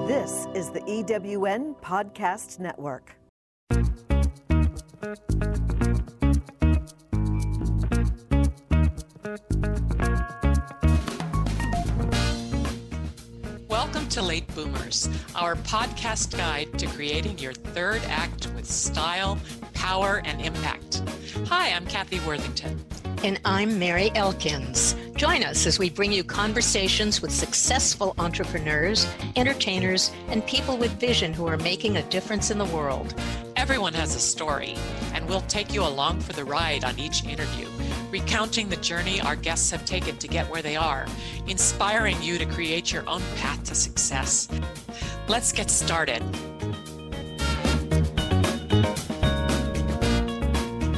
This is the EWN Podcast Network. Welcome to Late Boomers, our podcast guide to creating your third act with style, power, and impact. Hi, I'm Kathy Worthington. And I'm Mary Elkins. Join us as we bring you conversations with successful entrepreneurs, entertainers, and people with vision who are making a difference in the world. Everyone has a story, and we'll take you along for the ride on each interview, recounting the journey our guests have taken to get where they are, inspiring you to create your own path to success. Let's get started.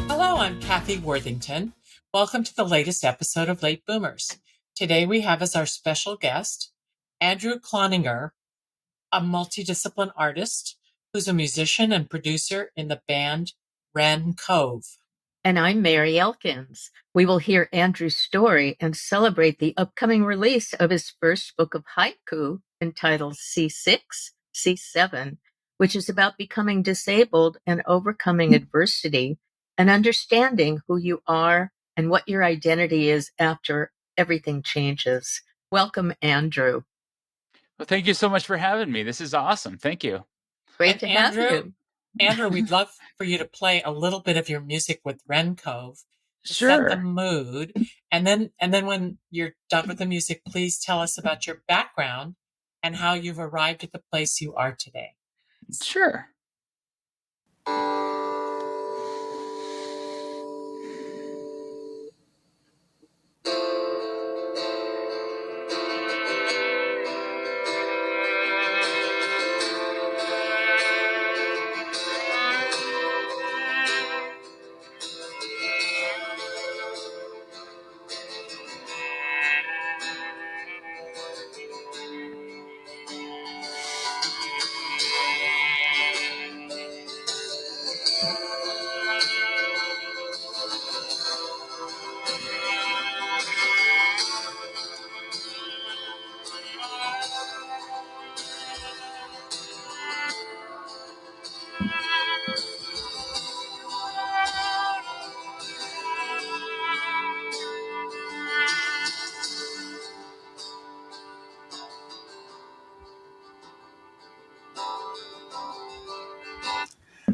Hello, I'm Kathy Worthington. Welcome to the latest episode of Late Boomers. Today we have as our special guest, Andrew Cloninger, a multidisciplinary artist who's a musician and producer in the band Wren Cove. And I'm Mary Elkins. We will hear Andrew's story and celebrate the upcoming release of his first book of haiku entitled C6-C7, which is about becoming disabled and overcoming adversity and understanding who you are and what your identity is after everything changes. Welcome, Andrew. Well, thank you so much for having me. This is awesome. Thank you. Great to have you. Andrew, we'd love for you to play a little bit of your music with Wren Cove to Sure. set the mood. And then when you're done with the music, please tell us about your background and how you've arrived at the place you are today. Sure.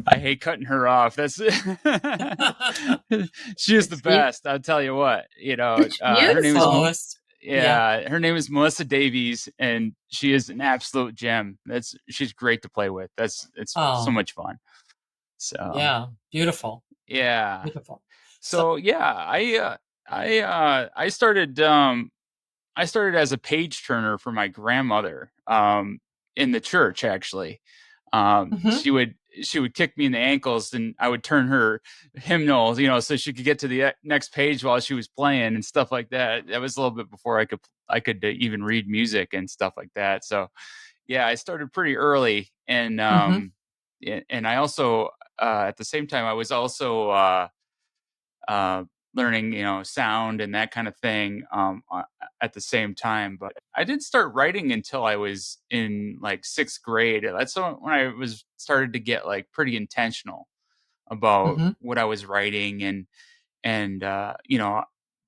I hate cutting her off. That's she is the best. I'll tell you what. Her name is her name is Melissa Davies, and she is an absolute gem. She's great to play with. It's so much fun. So yeah, beautiful. Yeah, beautiful. So I started as a page turner for my grandmother in the church. Actually, she would kick me in the ankles, and I would turn her hymnals, so she could get to the next page while she was playing and stuff like that. That was a little bit before I could even read music and stuff like that. So yeah, I started pretty early, and and I also at the same time I was also learning, sound and that kind of thing at the same time. But I didn't start writing until I was in like 6th grade. That's when I started to get like pretty intentional about what I was writing and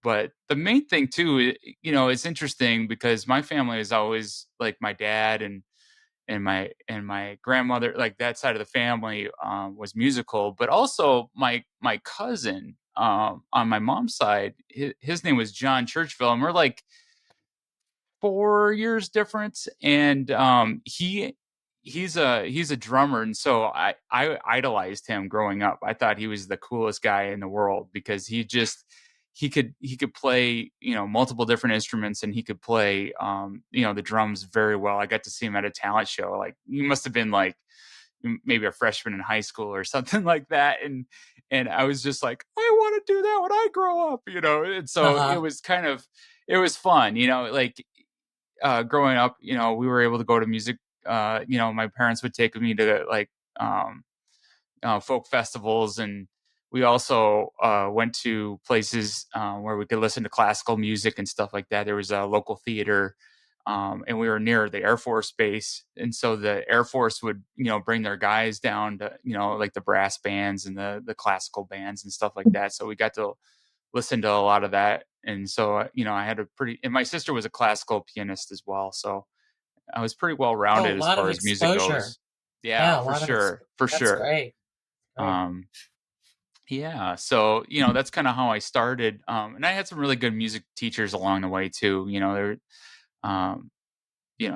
but the main thing too, it's interesting because my family is always like my dad and my grandmother, like that side of the family was musical, but also my cousin on my mom's side, his name was John Churchville, and we're like 4 years difference, and he's a drummer, and so I idolized him growing up. I thought he was the coolest guy in the world because he could play, multiple different instruments, and he could play, the drums very well. I got to see him at a talent show. Like, he must have been like maybe a freshman in high school or something like that. And I was just like, I want to do that when I grow up, And so it was fun, like growing up, we were able to go to music. My parents would take me to like folk festivals, and we also went to places where we could listen to classical music and stuff like that. There was a local theater and we were near the Air Force base. And so the Air Force would, bring their guys down to, like the brass bands and the classical bands and stuff like that. So we got to listen to a lot of that. And so, I had and my sister was a classical pianist as well. So I was pretty well Oh, a rounded as lot of far as music exposure. goes. Yeah, Yeah, a for lot of sure. For that's sure. great. Great. Yeah. So, that's kind of how I started. And I had some really good music teachers along the way too. There, um,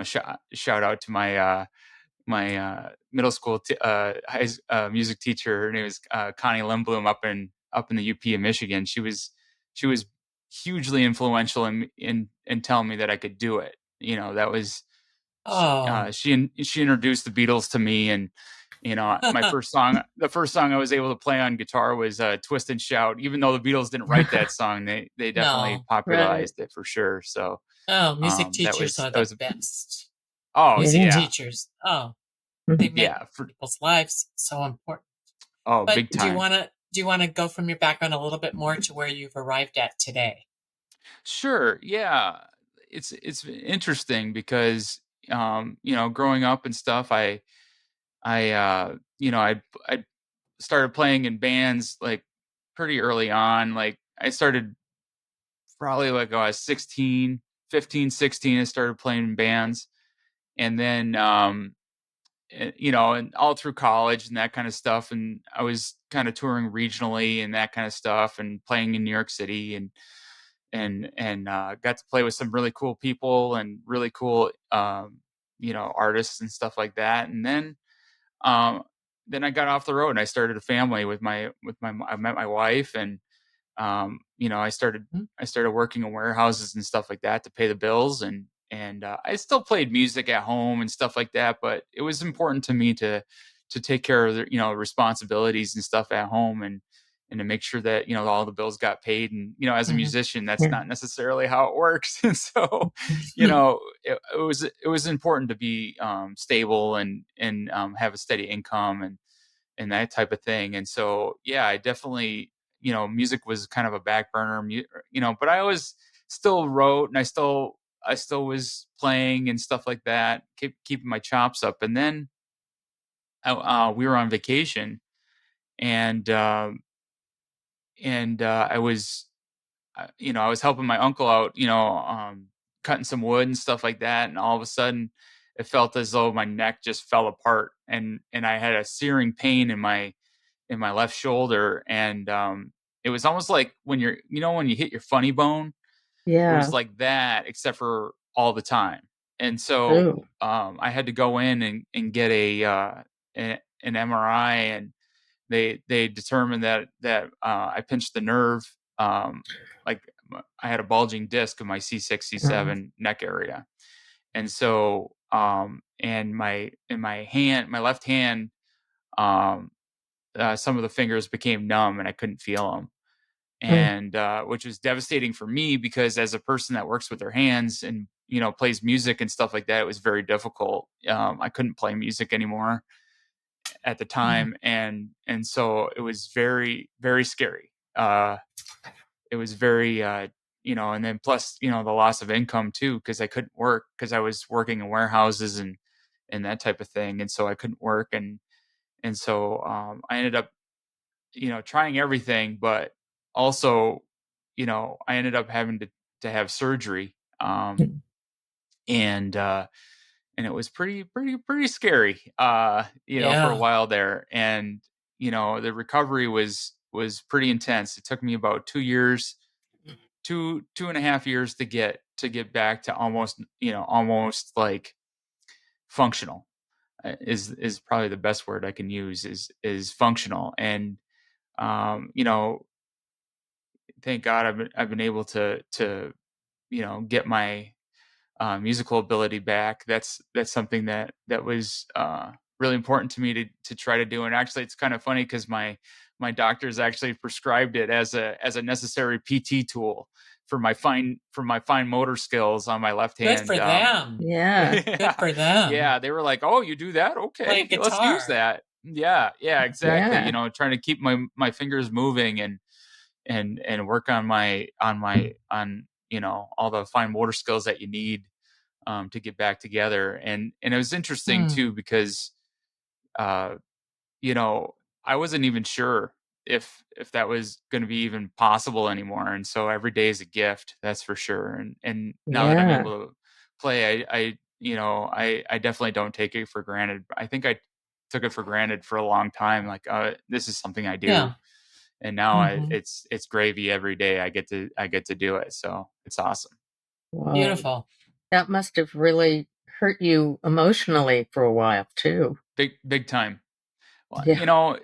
shout out to my middle school music teacher. Her name was Connie Lindblom up in the UP of Michigan. She was hugely influential in telling me that I could do it. That was Oh, she introduced the Beatles to me, and my the first song I was able to play on guitar was "Twist and Shout." Even though the Beatles didn't write that song, they definitely no. Right. popularized it for sure. So Oh, music that teachers was are that the was best. oh Music Yeah. yeah, teachers. Oh, they Mhm. make yeah, people's lives so important. But big time. do you want to go from your background a little bit more to where you've arrived at today? Sure. Yeah. It's interesting because growing up and stuff, I started playing in bands like pretty early on. Like I started probably like when I was 16, 15, 16. I started playing in bands, and then and all through college and that kind of stuff, and I was kind of touring regionally and that kind of stuff and playing in New York City, and got to play with some really cool people and really cool artists and stuff like that. And um then I got off the road and I started a family with my I met my wife, and I started Hmm? I started working in warehouses and stuff like that to pay the bills, and I still played music at home and stuff like that, but it was important to me to take care of the responsibilities and stuff at home, and to make sure that all the bills got paid. And as a Mhm. musician, that's Yeah. not necessarily how it works. And so it was important to be stable and have a steady income and that type of thing. And so, yeah, I definitely, music was kind of a back burner, but I always still wrote, and I still was playing and stuff like that, keeping my chops up. And then we were on vacation, and I was, I was helping my uncle out, cutting some wood and stuff like that. And all of a sudden, it felt as though my neck just fell apart, and I had a searing pain in my left shoulder. And it was almost like when you hit your funny bone. It was Yeah. like that, except for all the time. And so True. I had to go in and get an MRI, and they determined that I pinched the nerve. Like I had a bulging disc in my C6 Um, C7 neck area. And so and my left hand, um some of the fingers became numb and I couldn't feel them. mm, And which was devastating for me, because as a person that works with their hands and plays music and stuff like that, it was very difficult. I couldn't play music anymore at the mm, time, and so it was very, very scary. It was very and then plus the loss of income too, because I couldn't work because I was working in warehouses and that type of thing, and so I couldn't work. And so I ended up trying everything, but also, I ended up having to have surgery. mm. And and it was pretty scary, for a Yeah. while there. And, the recovery was pretty intense. It took me about 2 years, 2.5 years to get back to almost like functional, is probably the best word I can use, is functional. And, you know, thank God I've been able to get my musical ability back. That's something that was really important to me to try to do. And actually, it's kind of funny because my doctors actually prescribed it as a necessary PT tool for my fine motor skills on my left Good hand. for them. Yeah. Good Yeah, for them. yeah, they were like, "Oh, you do that? Playing Okay, let's use guitar. that." Yeah, yeah, exactly. Yeah. Trying to keep my fingers moving and work on all the fine motor skills that you need to get back together. And it was interesting too, because uh, you know, I wasn't even sure if that was going to be even possible anymore. And so every day is a gift, that's for sure. And now that I'm Yeah. able to play, I definitely don't take it for granted. I think I took it for granted for a long time. Like, this is something I do, Yeah. and now Hmm. it's gravy every day. I get to do it. So it's awesome. Whoa. Beautiful. That must have really hurt you emotionally for a while too. Big time. Well, Yeah.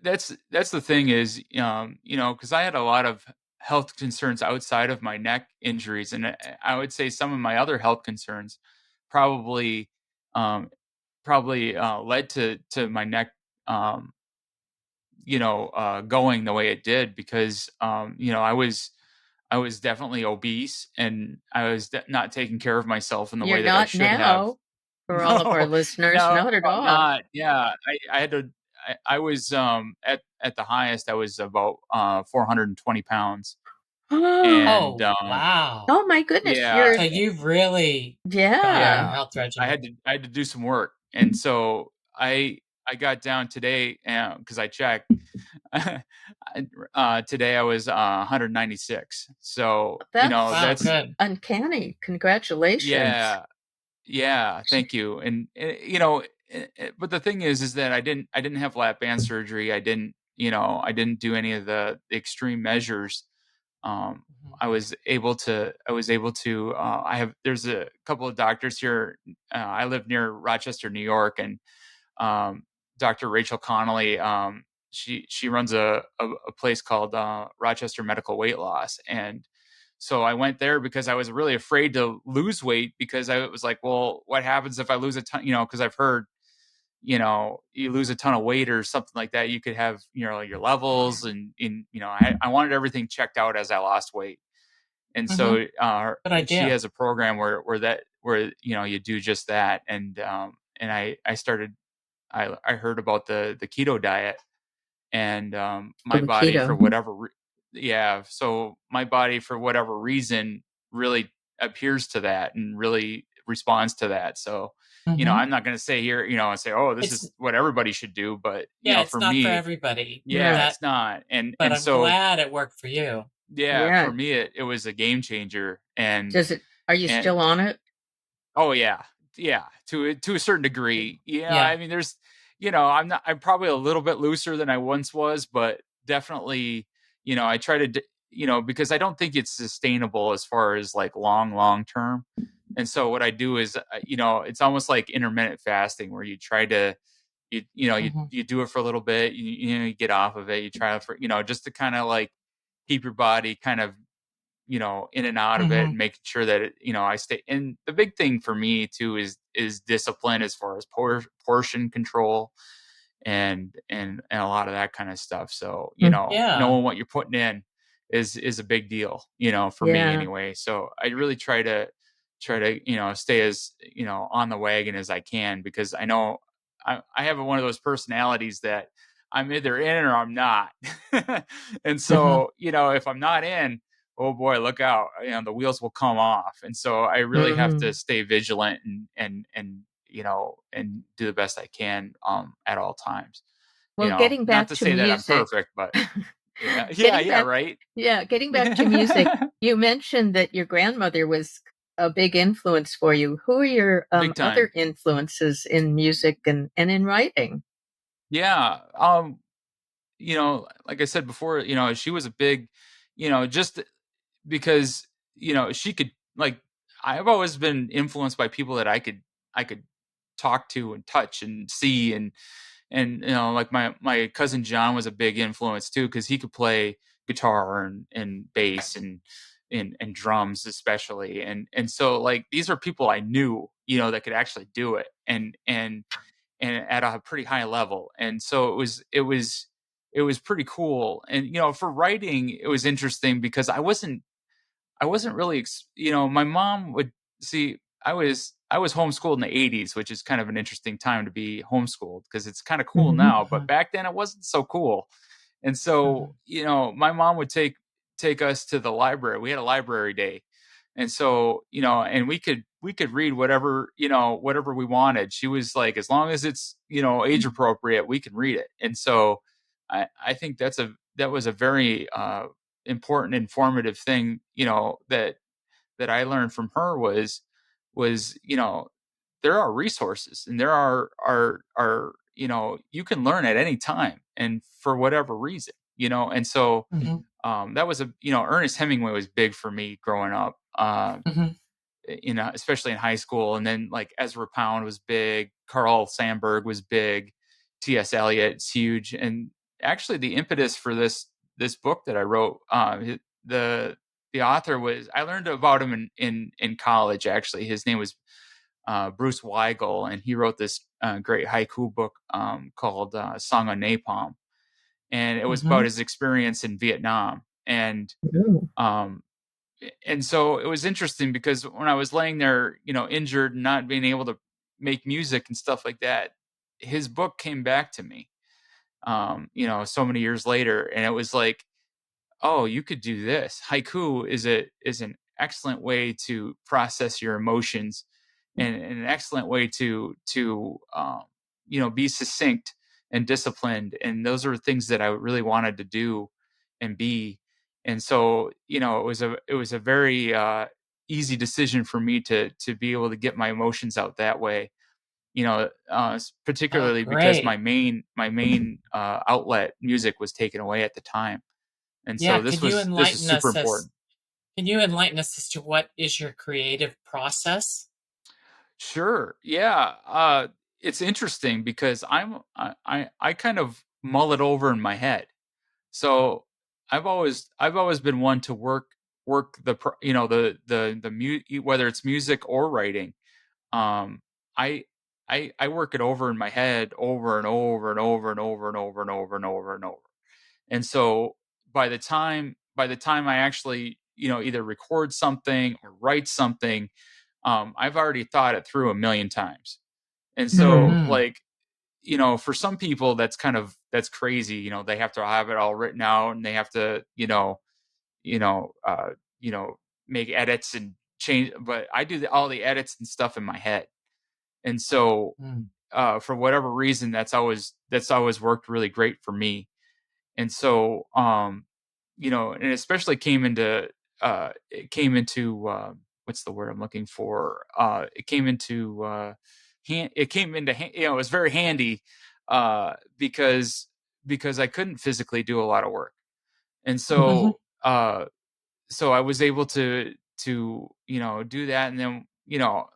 that's the thing is, because I had a lot of health concerns outside of my neck injuries, and I would say some of my other health concerns probably, um, led to my neck, um, going the way it did, because I was definitely obese, and I was not taking care of myself in the You're way that I not should have. now, for all of our No, listeners, no, not at I'm all. not. Yeah, I had to. I was at the highest. I was about 420 pounds, and Oh, wow. Oh my goodness, yeah, you're So you've really gone on a yeah. yeah. health regimen. I had to do some work, and so I got down today because I checked. Today I was 196. So Wow, That's that's good. uncanny. Congratulations. yeah. Yeah, thank you. And but the thing is that I didn't have lap band surgery. I didn't do any of the extreme measures. Um, Mhm. I was able to. There's a couple of doctors here. I live near Rochester, New York, and Dr. Rachel Connolly. She runs a place called Rochester Medical Weight Loss, and so I went there because I was really afraid to lose weight, because I was like, well, what happens if I lose a ton? Because I've heard, you lose a ton of weight or something like that, you could have, your levels, and I wanted everything checked out as I lost weight. And Mhm. so Good she idea. has a program where you do just that. And I started, I heard about the keto diet, and Oh, my the body for keto. whatever yeah, so my body for whatever reason really adheres to that and really responds to that. So Mhm. I'm not going to say here, and say, oh, this It's is what everybody should do, but Yeah, it's for not for me, everybody. yeah, Right. That it's not. and but and I'm so glad it worked for you. yeah, Yeah. for me it was a game changer. Are you And still on it? Oh yeah, yeah. To a certain degree, yeah. Yeah. I mean, there's, I'm probably a little bit looser than I once was, but definitely, I try to, because I don't think it's sustainable as far as like long term. And so what I do is, it's almost like intermittent fasting, where you try to, Mhm. you do it for a little bit, you get off of it, you try it for, just to kind of like keep your body kind of, in and out of it, Mhm. and making sure that I stay. And the big thing for me too is discipline, as far as portion control, and a lot of that kind of stuff. So Mm. Yeah. knowing what you're putting in is a big deal, for me Yeah. anyway. So I really try to stay as on the wagon as I can, because I know I have one of those personalities that I'm either in or I'm not. And Mhm. so if I'm not in, oh boy, look out, the wheels will come off. And so I really have to Mhm. stay vigilant, and do the best I can at all times. Well, getting Not back to to say that I'm music. perfect, but yeah, Getting yeah, back right. Yeah, getting back to music, you mentioned that your grandmother was a big influence for you. Who are your, Big other time. influences in music and in writing? Yeah. Like I said before, she was a big, just because, she could, like, I've always been influenced by people that I could talk to and touch and see. And like my cousin John was a big influence too, because he could play guitar and bass and drums especially. And so, like, these are people I knew, that could actually do it, and at a pretty high level. And so it was pretty cool. And for writing, it was interesting, because I wasn't really, my mom would see. I was homeschooled in the '80s, which is kind of an interesting time to be homeschooled, because it's kind of cool Mhm. now, but Mhm. back then it wasn't so cool. And so, Mhm. my mom would take us to the library. We had a library day, and so and read whatever, whatever we wanted. She was like, as long as it's, age appropriate, we can read it. And so I think that was a very important, informative thing, that I learned from her was, there are resources, and there are, you can learn at any time and for whatever reason, and so that was Ernest Hemingway was big for me growing up, especially in high school. And then like Ezra Pound was big, Carl Sandburg was big, T.S. Eliot's huge. And actually the impetus for this book that I wrote, the author was, I learned about him in college. Actually, his name was Bruce Weigel, and he wrote this great haiku book called Song on Napalm, and it was about his experience in Vietnam. And so it was interesting because when I was laying there, injured and not being able to make music and stuff like that, his book came back to me, so many years later. And it was like, oh, you could do this. Haiku is an excellent way to process your emotions, and an excellent way to be succinct and disciplined. And those are things that I really wanted to do and be. And so, it was a very easy decision for me to be able to get my emotions out that way. Oh, Particularly because great. my main outlet, music, was taken away at the time. And Yeah, so this is super important. can you enlighten us as to what is your creative process? Sure. Yeah. It's interesting because I kind of mull it over in my head. So I've always been one to work whether it's music or writing. Um, I I work it over in my head over and over and over and over and over and over and over and over. And so by the time I actually, either record something or write something, I've already thought it through a million times. And so like, for some people that's crazy. They have to have it all written out, and they have to, you know, uh, you know, make edits and change. But I do all the edits and stuff in my head. And so, for whatever reason, that's always worked really great for me. And so, and especially it came into what's the word I'm looking for? It came into it came into it was very handy because I couldn't physically do a lot of work. And so so I was able to do that. And then,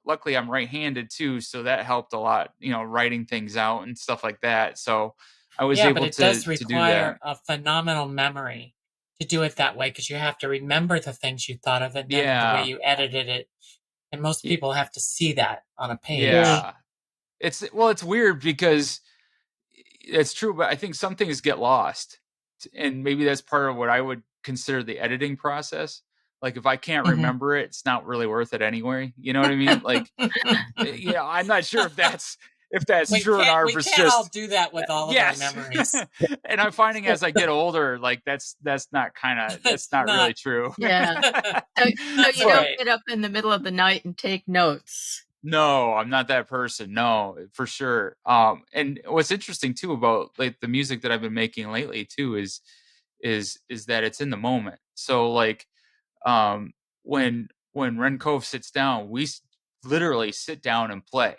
luckily I'm right-handed too, so that helped a lot, writing things out and stuff like that. So I was Yeah, but able it does to do that. require a phenomenal memory to do it that way, because you have to remember the things you thought of, and then the way Yeah. you edited it. And most people have to see that on a page. Yeah. It's weird because it's true, but I think some things get lost. And maybe that's part of what I would consider the editing process. Like if I can't Mhm. remember it, it's not really worth it anyway. You know what I mean? Like, I'm not sure if that's true or not, or We if it's can't all just do that with all of our yes. memories. And I'm finding as I get older, like that's It's not really not. true. Yeah. So That's you don't right. get up in the middle of the night and take notes. No, I'm not that person. No, for sure. And what's interesting too about like the music that I've been making lately too is that it's in the moment. So like, um, when Wren Cove sits down, literally sit down and play.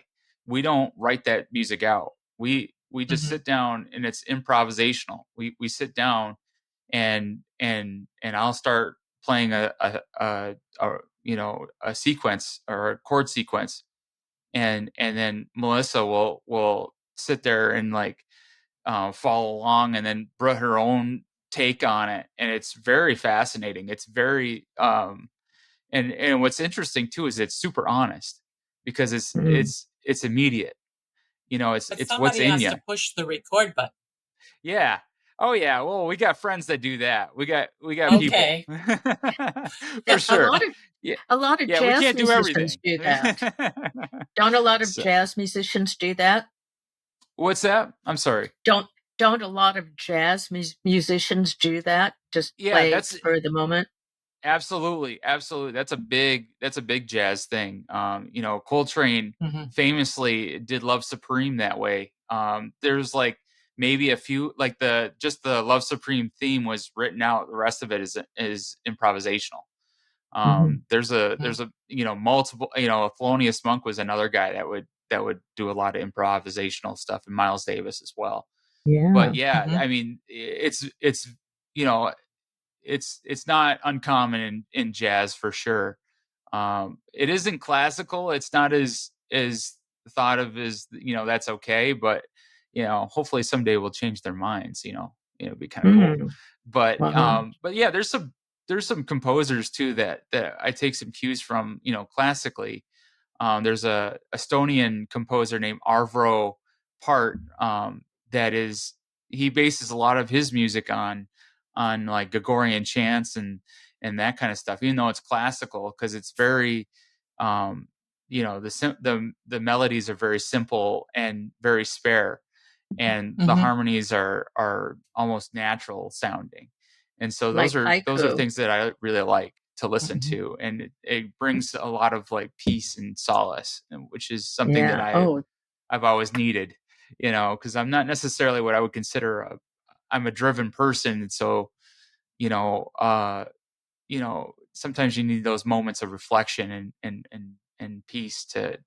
We don't write that music out. We just Mhm. sit down, and it's improvisational. We sit down, and I'll start playing a sequence or a chord sequence, and then Melissa will sit there and like follow along, and then put her own take on it, and it's very fascinating. It's very and what's interesting too is it's super honest because Mm. it's immediate. But It's what's somebody in has you. to push the record button. Yeah. Oh yeah. Well, we got friends that do that. We got people Okay. for Yeah, sure. Yeah. a lot of Yeah. We jazz can't do musicians everything. do that. Don't a lot of So, jazz musicians do that? what's that? I'm sorry. Don't don't a lot of jazz musicians do that? Just Yeah, play for the moment? Absolutely, absolutely. That's a big jazz thing. Coltrane famously did Love Supreme that way. There's like maybe a few, like the Love Supreme theme was written out. The rest of it is improvisational. Mhm. There's a multiple, Thelonious Monk was another guy that would do a lot of improvisational stuff, and Miles Davis as well. But Yeah. yeah, I mean, it's you know it's not uncommon in jazz for sure. It isn't classical. It's not as thought of as, that's okay, but hopefully someday we'll change their minds. It'd be kind of cool. Mm. Wow. But yeah, there's some composers too that I take some cues from, classically. There's a Estonian composer named Arvo Part, that is he bases a lot of his music on like Gregorian chants and that kind of stuff, even though it's classical, because it's very the melodies are very simple and very spare, and the harmonies are almost natural sounding. And so Like those are haiku. things that I really like to listen to, and it brings a lot of like peace and solace, which is something that Yeah. Oh, I've always needed, because I'm not necessarily what I would consider I'm a driven person. And so, you know, uh, sometimes you need those moments of reflection and peace to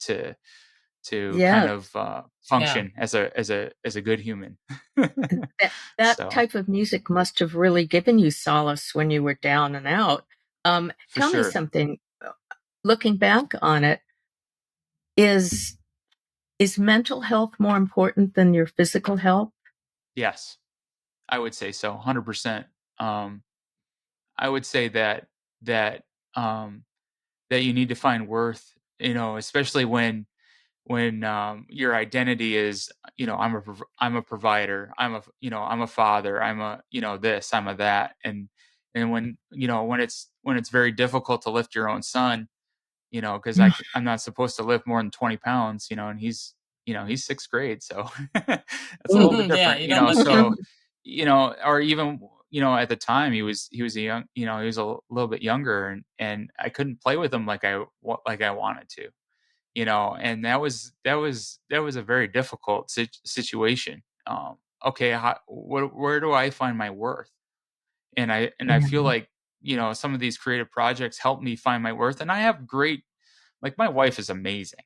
kind yeah. of Yeah. function as a good human. That So type of music must have really given you solace when you were down and out. for Tell me sure. something. Looking back on it, is is mental health more important than your physical health? Yes, I would say so. 100%. Um, I would say that, um, that you need to find worth, especially when your identity is, I'm a provider, I'm a father, I'm a, this, I'm a that. And when it's very difficult to lift your own son, because I'm not supposed to lift more than 20 pounds, and he's sixth grade. So that's a little bit Yeah, different, you don't lift him. so, or even, at the time he was a young, he was a little bit younger, and I couldn't play with him like like I wanted to, and that was a very difficult situation. Okay, where do I find my worth? And I feel Yeah. like, some of these creative projects help me find my worth, and I have great, like, my wife is amazing.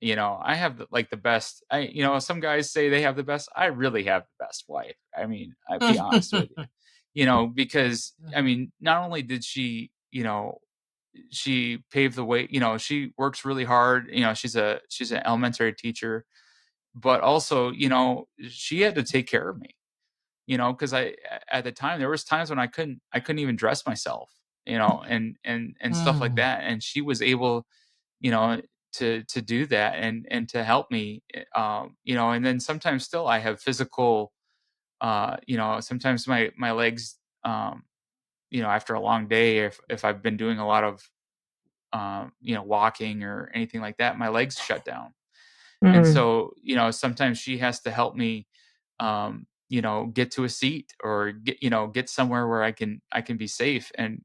I have like the best. Some guys say they have the best. I really have the best wife. I mean, I'd be honest with you. Because I mean, not only did she paved the way. She works really hard. She's an elementary teacher, but also, she had to take care of me. Because at the time there was times when I couldn't even dress myself. And stuff like Mm. that, and she was able, you know to do that and to help me, and then sometimes still I have physical, sometimes my legs, after a long day, if I've been doing a lot of, walking or anything like that, my legs shut down. And Mm. so, sometimes she has to help me, get to a seat, or get somewhere where I can be safe. And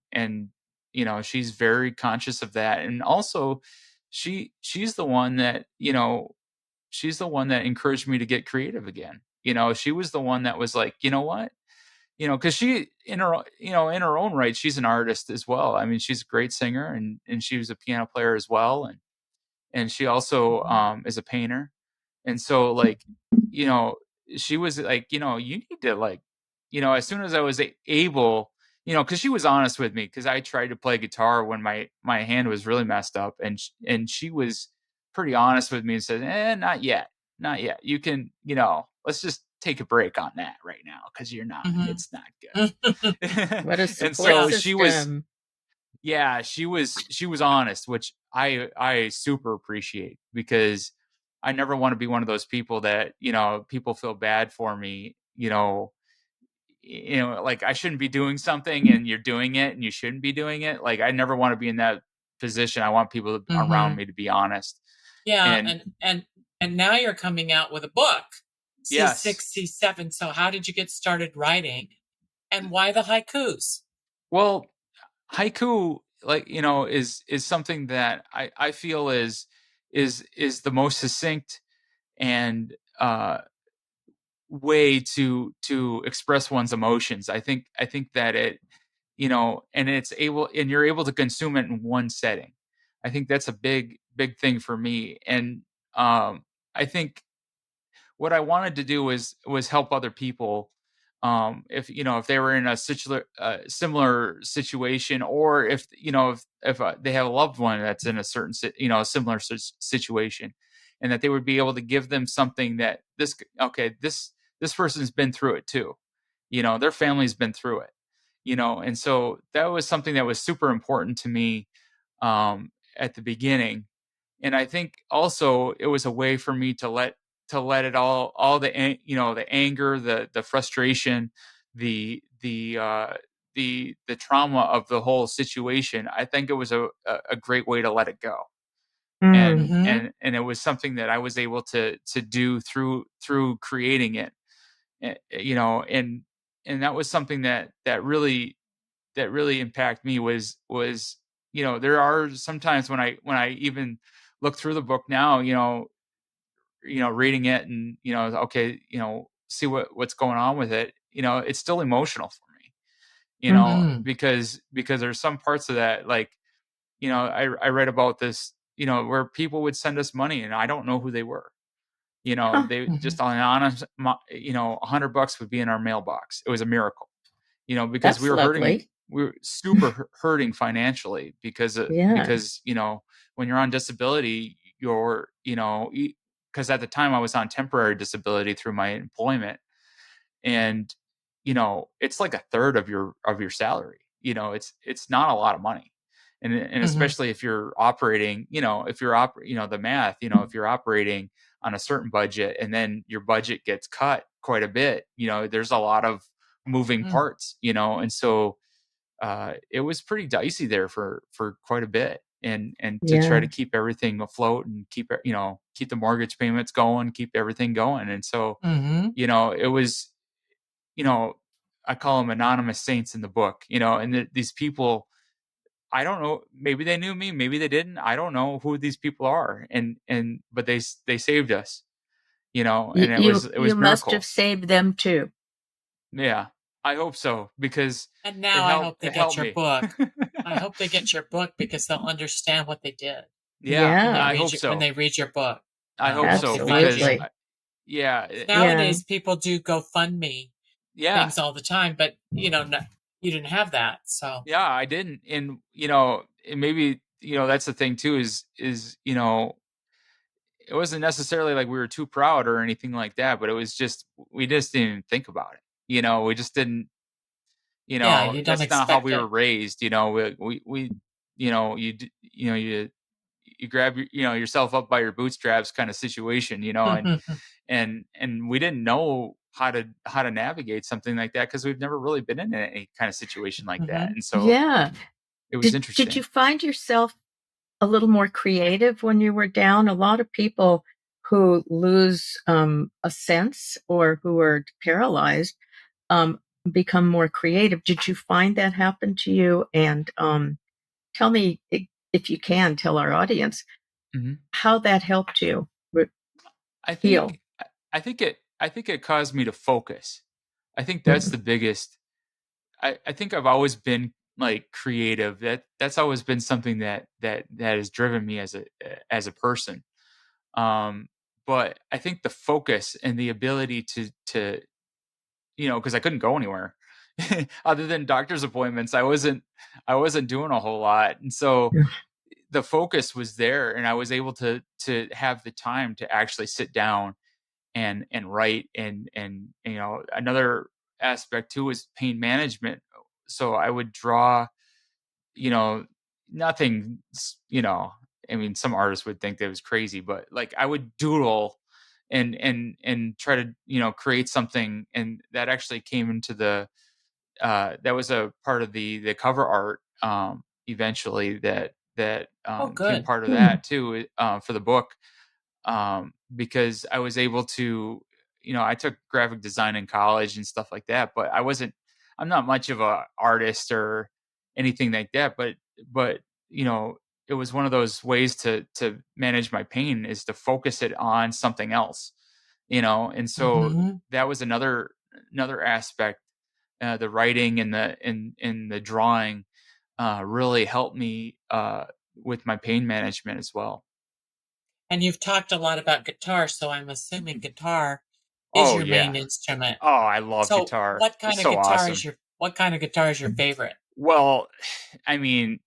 she's very conscious of that. And also, she's the one that, she's the one that encouraged me to get creative again. She was the one that was like, you know what? Because she, in her own right, she's an artist as well. I mean, she's a great singer, and she was a piano player as well, and she also, is a painter. And so, like, you know she was like, you need to, like, as soon as I was able, because she was honest with me, because I tried to play guitar when my hand was really messed up, and she was pretty honest with me and said, not yet, not yet, you can, let's just take a break on that right now, because it's not good. What a And support so Yeah. she was, system. yeah, she was honest, which I super appreciate, because I never want to be one of those people that, people feel bad for me, like I shouldn't be doing something and you're doing it and you shouldn't be doing it. Like, I never want to be in that position. I want people around me to be honest. Yeah, And and now you're coming out with a book, yes, C6, C7. So how did you get started writing, and why the haikus? well, haiku, like, is something that I feel is the most succinct and way to express one's emotions. I think that it, and you're able to consume it in one setting. I think that's a big thing for me. And I think what I wanted to do was help other people. If they were in a similar situation, or if they have a loved one that's in a certain a similar situation, and that they would be able to give them something that this person's been through it too. Their family's been through it. And so that was something that was super important to me at the beginning. And I think also it was a way for me to let it all the anger, the frustration, the trauma of the whole situation. I think it was a great way to let it go. Mm, and Mm-hmm. and it was something that I was able to do through creating it. And that was something that really impacted me. Was there are sometimes when I even look through the book now, reading it, and okay, see what's going on with it. It's still emotional for me, mhm. Mm-hmm. because there's some parts of that, like, I read about this, where people would send us money and I don't know who they were. Huh, They Mm-hmm. just, on an honest, $100 would be in our mailbox. It was a miracle, because we that's were hurting. lovely. We were super hurting financially, Yeah. because when you're on disability, because at the time I was on temporary disability through my employment. And it's like a third of your salary. It's not a lot of money. And Mm-hmm. especially if you're operating, if you're the math, if you're operating on a certain budget and then your budget gets cut quite a bit, there's a lot of moving parts. And so it was pretty dicey there for quite a bit. And to try Yeah. to keep everything afloat and keep the mortgage payments going, keep everything going. And so Mm-hmm. it was, you know, I call them anonymous saints in the book, and these people, I don't know, maybe they knew me, maybe they didn't. I don't know who these people are. But they saved us, and You, it you was it you was must have miracle. saved them too. Yeah. I hope so, because And it now I helped hope they it get helped your me. book. I hope they get your book because they'll understand what they did Yeah, when they Yeah, I read hope you, when so. they read your book. I hope Hope so, they find because you. absolutely. yeah, 'Cause Yeah. nowadays people do GoFundMe yeah. things all the time, but no, you didn't have that, so Yeah, I didn't. And and maybe, that's the thing too, is it wasn't necessarily like we were too proud or anything like that, but it was just, we just didn't even think about it. We just didn't, yeah, you don't that's not how expect we were it. raised. We you grab yourself up by your bootstraps kind of situation, and we didn't know how to navigate something like that, because we've never really been in any kind of situation like that. Hmm. And so Yeah. it was Did you interesting. find yourself a little more creative when you were down? A lot of people who lose a sense or who are paralyzed um, become more creative. Did you find that happen to you? And tell me, if you can, tell our audience Mhm. how that helped you I heal. think I think it caused me to focus. I think that's Mhm. the biggest. I think I've always been like creative. That's always been something that has driven me as a person. Um, but I think the focus and the ability to because I couldn't go anywhere other than doctor's appointments. I wasn't doing a whole lot, and so the focus was there, and I was able to have the time to actually sit down and write. And another aspect too is pain management. So I would draw, you know nothing, I mean, some artists would think that was crazy, but like I would doodle and try to create something. And that actually came into that was a part of the cover art, eventually, that Oh, came good. part of Hmm. that too, for the book. Because I was able to, I took graphic design in college and stuff like that, but I'm not much of a artist or anything like that. But it was one of those ways to manage my pain, is to focus it on something else, and so Hmm. that was another aspect. The writing and the drawing really helped me with my pain management as well. And you've talked a lot about guitar, so I'm assuming guitar is Oh your main yeah. instrument. Oh, I love So guitar. It's so awesome. what kind of guitar is your favorite? Well, I mean,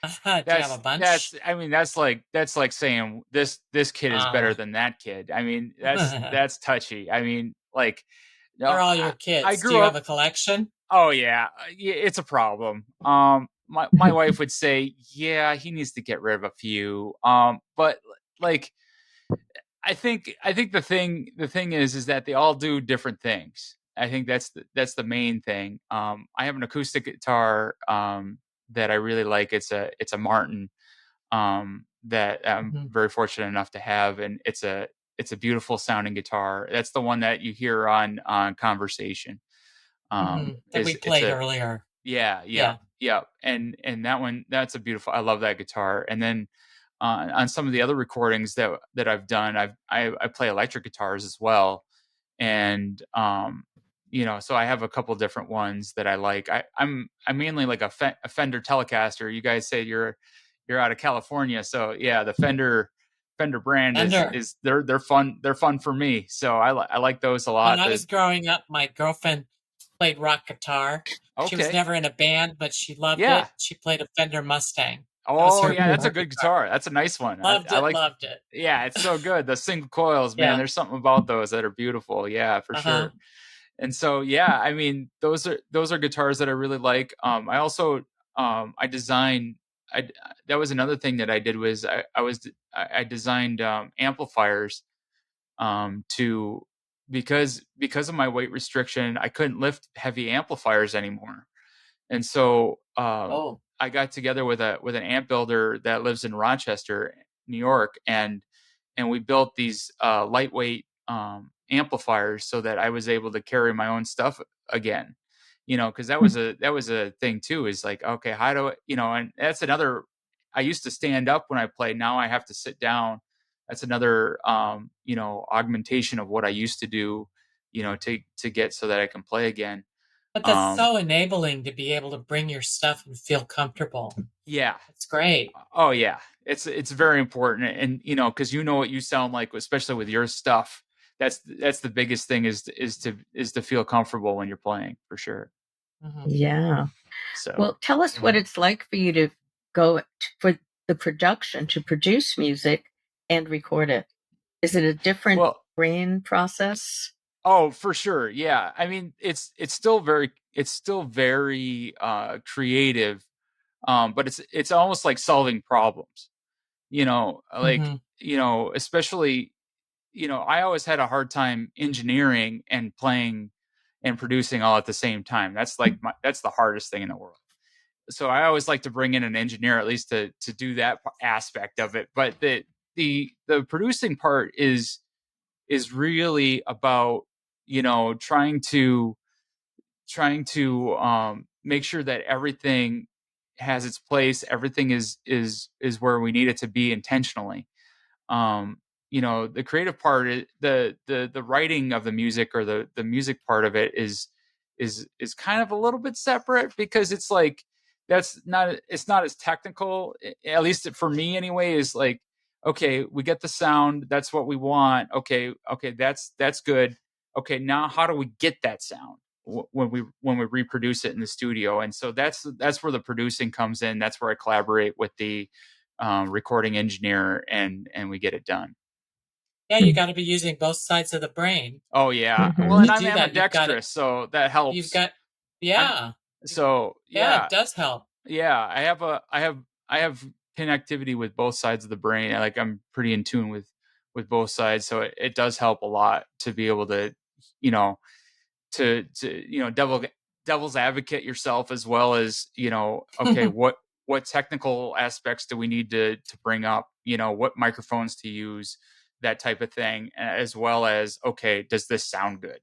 Do you have a bunch? that's like saying this kid is better Uh, than that kid. I mean, that's touchy. I mean, like, no, they're all your I kids. Do grew you have up. a collection? Oh yeah, yeah, it's a problem. My wife would say, yeah, he needs to get rid of a few. But like, I think the thing is that they all do different things. I think that's the main thing. I have an acoustic guitar that I really like. It's a Martin that I'm Hmm. very fortunate enough to have, and it's a beautiful sounding guitar. That's the one that you hear on Conversation. Hmm. That we Is it's played a earlier. Yeah, yep, Yeah. yep, and that one, that's a beautiful. I love that guitar. And then on some of the other recordings that I've done, I play electric guitars as well, and so I have a couple different ones that I like. I'm mainly like a Fender Telecaster. You guys say you're out of California, so yeah, the Fender brand is Fender. is they're fun. They're fun for me, so I like those a When lot. I was growing up, my girlfriend played rock guitar. She was Okay, never in a band, but she loved yeah. it. She played a Fender Mustang. That was Oh her yeah, that's a guitar. good guitar. That's a nice one. Loved I it, like. loved it. Yeah, it's so good. The single coils, man. Yeah. There's something about those that are beautiful. Yeah, for Uh-huh. sure. And so yeah, I mean, those are guitars that I really like. I also I design. I That was another thing that I did, was I designed amplifiers to because of my weight restriction, I couldn't lift heavy amplifiers anymore. And so Oh. I got together with an amp builder that lives in Rochester, New York, and we built these lightweight amplifiers so that I was able to carry my own stuff again. Because that was a thing too. Is like, okay, how do and that's another. I used to stand up when I played. Now I have to sit down. That's another augmentation of what I used to do. To get so that I can play again. But that's Um, so enabling to be able to bring your stuff and feel comfortable. yeah. It's great. Oh yeah, it's very important, and because you know what you sound like, especially with your stuff. That's the biggest thing, is to feel comfortable when you're playing, for sure. Hmm. Yeah. So, Well, tell us what it's like for you to for the production to produce music and record it. Is it a different well, brain process? oh, for sure, yeah. I mean, it's still very creative, but it's almost like solving problems. Like Hmm. especially I always had a hard time engineering and playing and producing all at the same time. That's the hardest thing in the world. So I always like to bring in an engineer, at least to do that aspect of it. But the producing part is really about trying to make sure that everything has its place. Everything is where we need it to be intentionally. um the creative part the writing of the music, or the music part of it, is kind of a little bit separate, because it's like it's not as technical, at least for me anyway. Is like, okay, we get the sound, that's what we want. Okay, that's good. Okay, now how do we get that sound when we reproduce it in the studio? And so that's where the producing comes in. That's where I collaborate with the recording engineer, and we get it done. Yeah, you got to be using both sides of the brain. Oh yeah. Well, Mm-hmm. and To I'm do that, ambidextrous, so that you've helps. got, I'm yeah, so yeah, it yeah, does help. yeah. I have connectivity with both sides of the brain. I'm pretty in tune with both sides, so it does help a lot to be able to, you know, devil's advocate yourself, as well as, okay, what technical aspects do we need to bring up, what microphones to use, that type of thing, as well as, okay, does this sound good?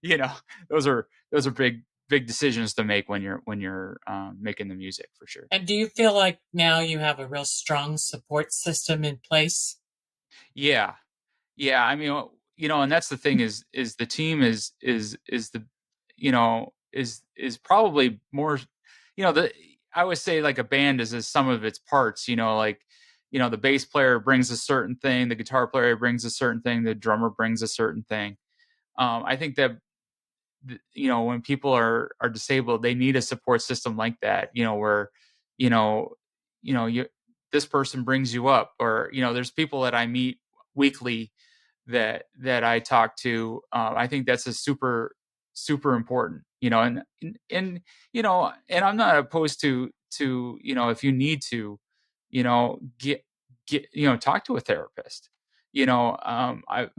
you know those are big big decisions to make when you're making the music, for sure. And do you feel like now you have a real strong support system in place? Yeah. I mean, and that's the thing is the team is the, is probably more, I would say like a band is a sum of its parts, like, the bass player brings a certain thing, the guitar player brings a certain thing, the drummer brings a certain thing. I think that, when people are disabled, they need a support system like that, where, you know, you this person brings you up, or, there's people that I meet weekly that I talk to. I think that's a super important, and and I'm not opposed to, if you need to, get talk to a therapist.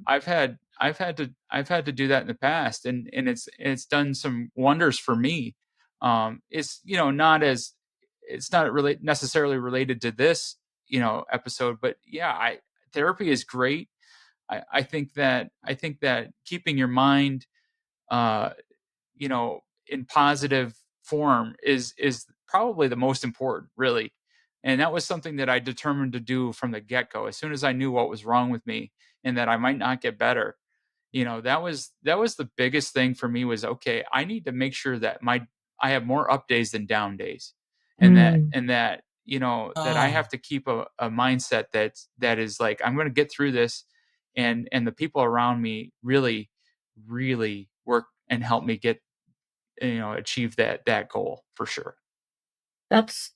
I've had to do that in the past, and it's done some wonders for me. It's it's not really necessarily related to this episode, but yeah, I therapy is great. I think that keeping your mind, uh, in positive form is probably the most important, really. And that was something that I determined to do from the get go. As soon as I knew what was wrong with me and that I might not get better, that was the biggest thing for me, was, okay, I need to make sure that I have more up days than down days, and that Mm. that I have Oh, to keep a mindset that is like, I'm going to get through this, and the people around me really, really work and help me get, achieve that goal, for sure. That's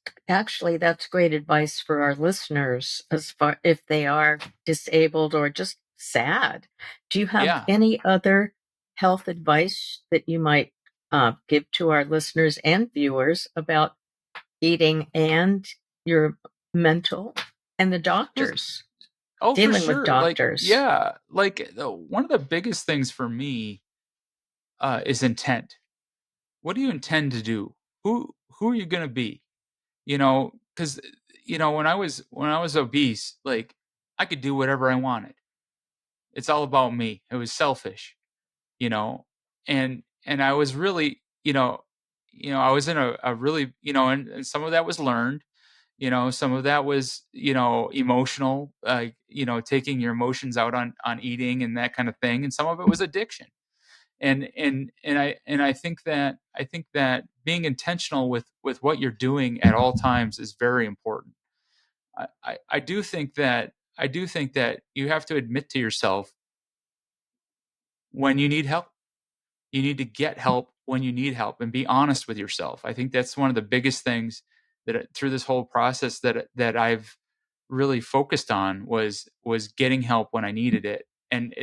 great advice for our listeners as far if they are disabled or just sad. Do you have Yeah. any other health advice that you might give to our listeners and viewers about eating and your mental and the Just doctors, Oh, for dealing with sure. Like, doctors? yeah, like, one of the biggest things for me, is intent. What do you intend to do? Who are you going to be? Because, when I was obese, like, I could do whatever I wanted. It's all about me. It was selfish, you know, and I was really, I was in a really, and some of that was learned. Some of that was, emotional, taking your emotions out on eating and that kind of thing, and some of it was addiction. And I think that being intentional with what you're doing at all times is very important. I do think that you have to admit to yourself when you need help. You need to get help when you need help, and be honest with yourself. I think that's one of the biggest things that, through this whole process, that I've really focused on, was getting help when I needed it, and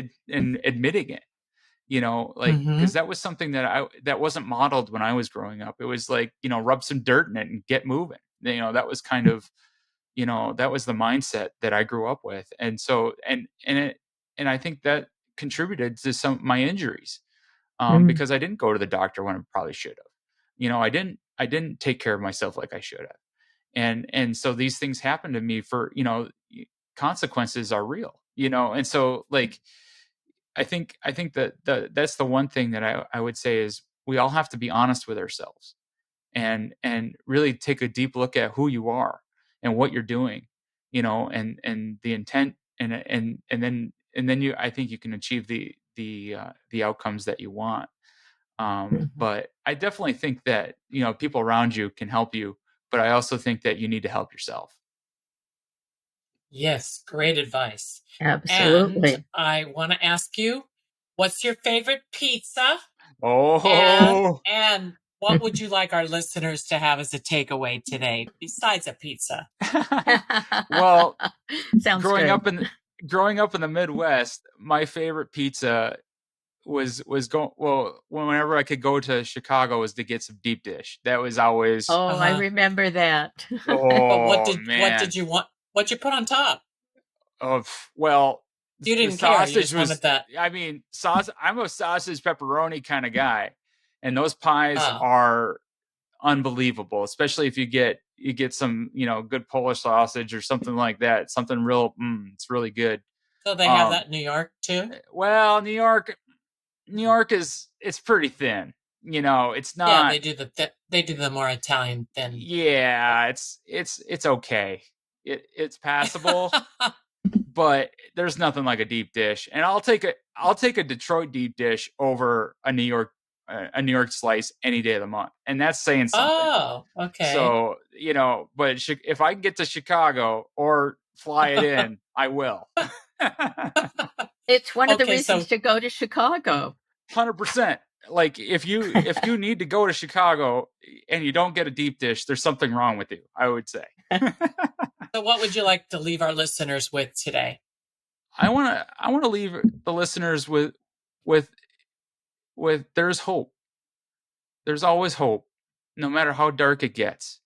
admitting it. Like, mm-hmm. because that was something that wasn't modeled when I was growing up. It was like, rub some dirt in it and get moving. That was kind of, that was the mindset that I grew up with. And so, and I think that contributed to some of my injuries, Mm, because I didn't go to the doctor when I probably should have. I didn't take care of myself like I should have. And so these things happen to me for, consequences are real, and so, like, I think that that's the one thing that I would say is, we all have to be honest with ourselves, and really take a deep look at who you are and what you're doing, and the intent, and then I think you can achieve the outcomes that you want. mhm. But I definitely think that, people around you can help you, but I also think that you need to help yourself. Yes, great advice. And Absolutely. I want to ask you, what's your favorite pizza? And Oh, and what would you like our listeners to have as a takeaway today besides a pizza? well, Sounds growing good. up in growing up in the Midwest, my favorite pizza was going well, whenever I could go to Chicago, was to get some deep dish. That was always, Oh, I Uh-huh. remember that. But oh what man. did you want? What'd you put on top? Oh, well, You the didn't care. You sausage just wanted was, that. I mean, sauce. I'm a sausage pepperoni kind of guy, and those pies Oh, are unbelievable, especially if you get some, good Polish sausage or something like that. Something real, it's really good. so they have Um, that in New York too? well, New York is, it's pretty thin. It's Yeah, not. they do the more Italian thin. Yeah, it's okay. It's passable, but there's nothing like a deep dish. And I'll take a Detroit deep dish over a New York slice any day of the month, and that's saying something. Oh, okay. So but if I can get to Chicago or fly it in, I will. It's one of the Okay, reasons to go to Chicago. 100%. Like if you need to go to Chicago and you don't get a deep dish, there's something wrong with you, I would say. So what would you like to leave our listeners with today? I want to leave the listeners with there's hope. There's always hope, no matter how dark it gets.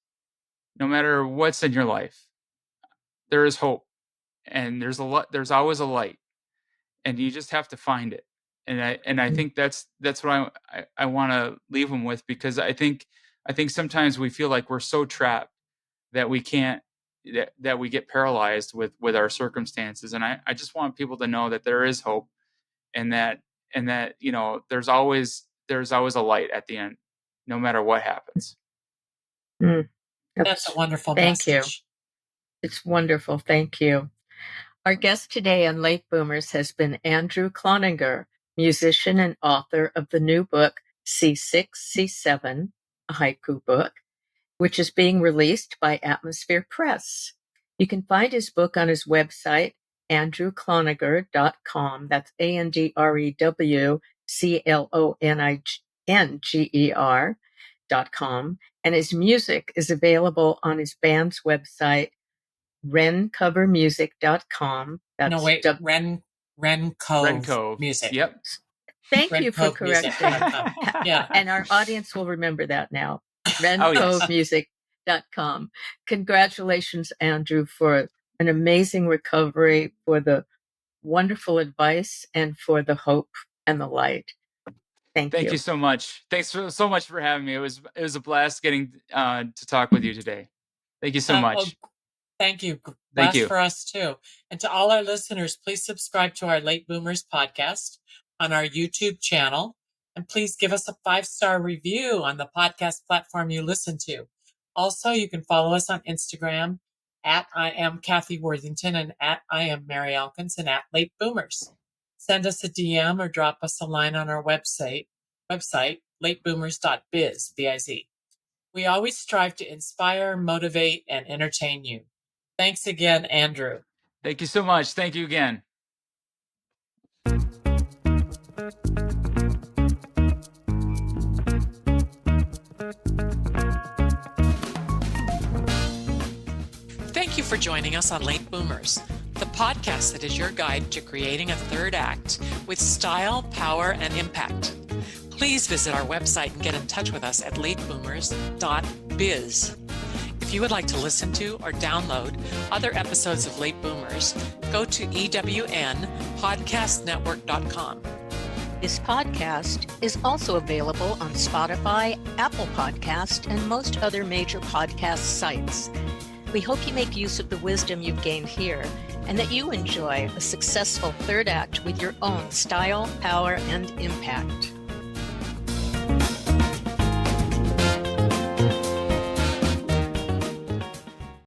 No matter what's in your life, there is hope, and there's there's always a light, and you just have to find it. And I think that's what I want to leave them with, because I think sometimes we feel like we're so trapped that we can't that we get paralyzed with our circumstances. And I just want people to know that there is hope, and that there's always a light at the end, no matter what happens. That's a wonderful Thank message. you. It's wonderful. Thank you. Our guest today on Late Boomers has been Andrew Cloninger, musician and author of the new book C6-C7, a haiku book, which is being released by Atmosphere Press. You can find his book on his website, andrewcloninger.com. That's AndrewCloninger.com. And his music is available on his band's website, wrencovemusic.com. That's No, wait, Wren Cove. Wren Cove. Music. Yep. Thank you for correcting. Yeah. And our audience will remember that now. Oh, yes. wrencovemusic.com. Congratulations, Andrew, for an amazing recovery, for the wonderful advice, and for the hope and the light. Thank you. Thank you so much. Thanks so much for having me. It was a blast getting to talk with you today. Thank you so much. Thank you. Thank Blast you. for us too. And to all our listeners, please subscribe to our Late Boomers podcast on our YouTube channel. And please give us a 5-star review on the podcast platform you listen to. Also, you can follow us on Instagram at I am Kathy Worthington and at I am Mary Elkins and at Late Boomers. Send us a DM or drop us a line on our website lateboomers.biz, B-I-Z. We always strive to inspire, motivate, and entertain you. Thanks again, Andrew. Thank you so much. Thank you again. Thank you for joining us on Late Boomers, the podcast that is your guide to creating a third act with style, power, and impact. Please visit our website and get in touch with us at lateboomers.biz. If you would like to listen to or download other episodes of Late Boomers, go to ewnpodcastnetwork.com. This podcast is also available on Spotify, Apple Podcast, and most other major podcast sites. We hope you make use of the wisdom you've gained here and that you enjoy a successful third act with your own style, power, and impact.